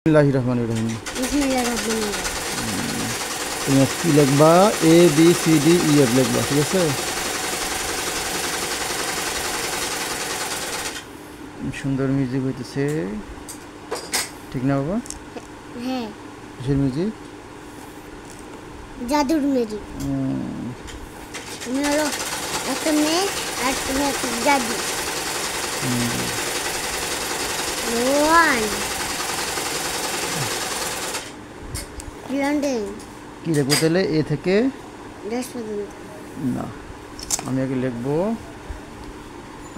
बिस्मिल्लाहिर्रहमानिर्रहीम। बिस्मिल्लाहिर्रहमानिर्रहीम। তুমি কি লিখবা? A B C D E F লিখবা, ঠিক আছে? সুন্দর মিউজিক হইতেছে, ঠিক না বাবা? হ্যাঁ, কিসের মিউজিক? জাদুর মিউজিক। তুমি হলো একটা মেয়ে আর তুমি একটা জাদু। ওয়ান লন্ডন কি লিখবো তাহলে? এ থেকে 10 পর্যন্ত। না, আমি আগে লিখবো,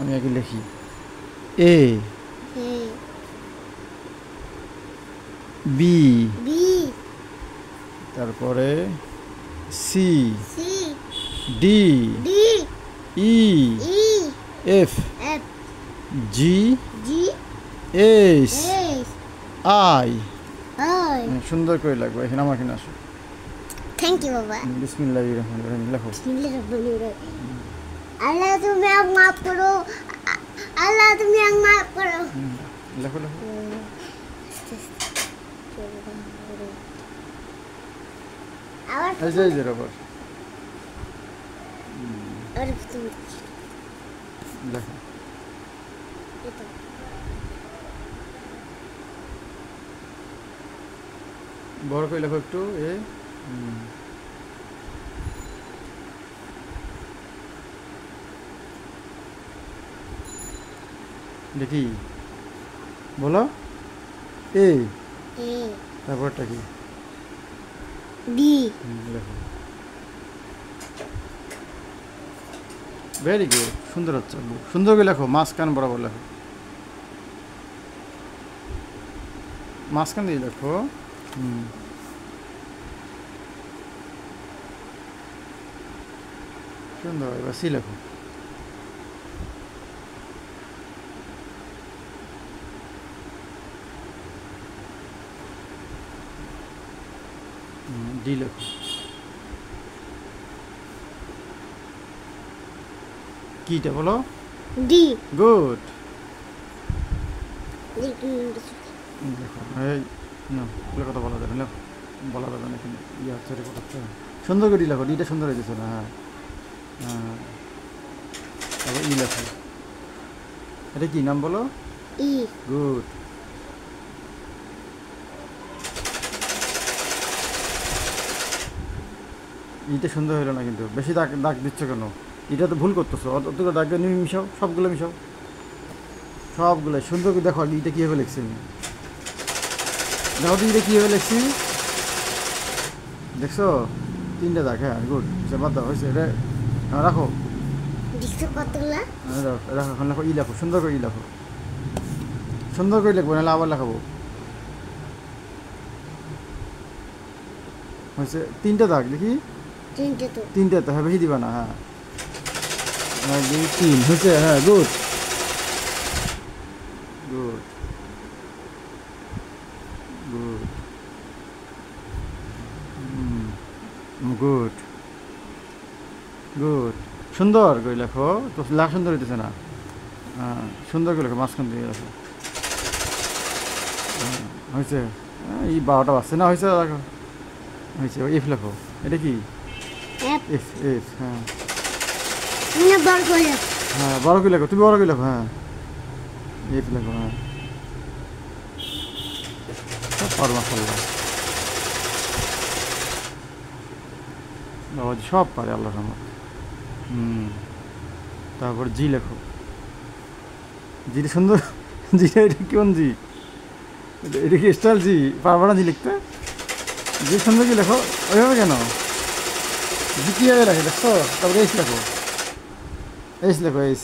আমি আগে লিখি এ হ্যাঁ, বি, বি, তারপরে C, C, D, D, E, E, F, F, G, G, H, H, I. I. সুন্দর করে লাগবে। এখানে আমার এখানে আসো। থ্যাংক ইউ বাবা। বিসমিল্লাহির্রহমানির্রহিম লেখো। বিসমিল্লাহির্রহমানির্রহিম। আল্লাহ তুমি আমাকে মাফ করো, আল্লাহ তুমি আমাকে মাফ করো। লেখো লেখো। আবার এই যে রবার আরে তুমি লেখো। এটা বড় করে লেখো একটু। এ দেখি বলো। এ এ তারপরটা কি? বি লেখো। ভেরি গুড, সুন্দর হচ্ছে। সুন্দর করে লেখো, মাঝখান বরাবর লেখো, মাঝখান দিয়ে লেখো। সুন্দর। এবার সি লেখো। ডি লেখো। কিটা বলো? D good. দেখো দেখো এই না, ওগুলো কথা বলা যাবে না, বলা যাবে না কিন্তু ইয়ে হচ্ছে, রেকর্ড হচ্ছে। সুন্দর করে ডি লেখো। ডিটা সুন্দর হয়েছে না? হ্যাঁ হ্যাঁ। তারপর ই লেখো। এটা কি নাম বলো? ই গুড। ইটা সুন্দর হলো না কিন্তু, বেশি দাগ দাগ দিচ্ছ কেন? এটা তো ভুল করতেছো। অতগুলো দাগ নিয়ে মিশাও, সবগুলো মিশাও, সবগুলো সুন্দর করে দেখো। ইটা কীভাবে লিখছি আমি, দেখো তো ইটা কীভাবে লিখছি, দেখছো? 3টে দাগ। হ্যাঁ গুড। সে বাদ দাও, হয়েছে এটা। রাখো দেখছো কতগুলা? রাখো। এখন লেখো ই লেখো, সুন্দর করে ই লেখো, সুন্দর করে লিখবো, নাহলে আবার লেখাবো। হয়েছে 3টে দাগ। দেখি তিনটে তো 3টে তো, হ্যাঁ বেশি দিবা না। হ্যাঁ 1 2 3 হয়েছে। হ্যাঁ good good good good good. সুন্দর করে লেখো তো, লেখা সুন্দর হইতেছে না। হ্যাঁ সুন্দর করে লেখো, মাঝখান দিয়ে লেখো। হয়েছে। এই 12টা বাজছে না? হয়েছে, দেখো হয়েছে। এফ লেখো। এটা কি? F F F. হ্যাঁ না বড় করে হ্যাঁ বড় করে লেখো, তুমি বড় করে লেখো। হ্যাঁ এফ লেখো। হ্যাঁ সব পারো মাশাআল্লাহ, বাবাজি সব পারে আল্লাহর রহমত। তারপর জি লেখো। জিটা সুন্দর। জিটা এটা কেমন জি? এটা কি স্টাইল জি? পারবো না জি লিখতে? জি সুন্দর কি লেখো, ওইভাবে কেন? জি কীভাবে লেখে দেখছো? তারপরে এইস লেখো, এইস লেখো, এইস।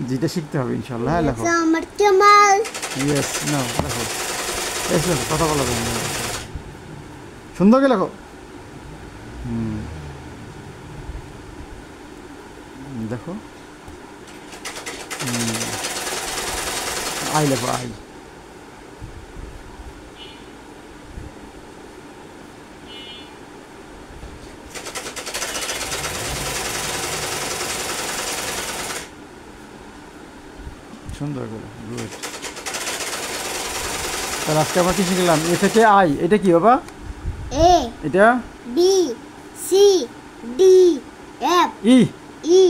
জিটা শিখতে হবে ইনশাল্লাহ। হ্যাঁ লেখো। আমার কামাল। ইয়েস না লেখো, এইস লেখো, কথা বলা যাবে না। সুন্দর করে লেখো। দেখো আই লেখো, আই। সুন্দর করে, গুড। তাহলে আজকে আমরা কি শিখলাম? এ থেকে আই, এটা কি বাবা? A এটা B C D F E, E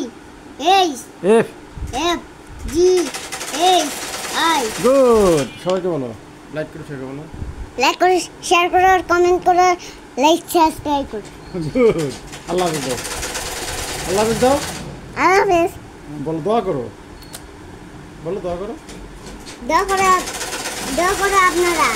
H F, F G H I good. সবাইকে বলো, লাইক করে সবাইকে বলো। লাইক করে শেয়ার করো আর কমেন্ট করো লাইক সাবস্ক্রাইব করো গুড। আল্লাহ হাফেজ দাও, আল্লাহ হাফেজ দাও। আল্লাহ হাফেজ বলো, দোয়া করো, বলো দোয়া করো। দোয়া করো আপনারা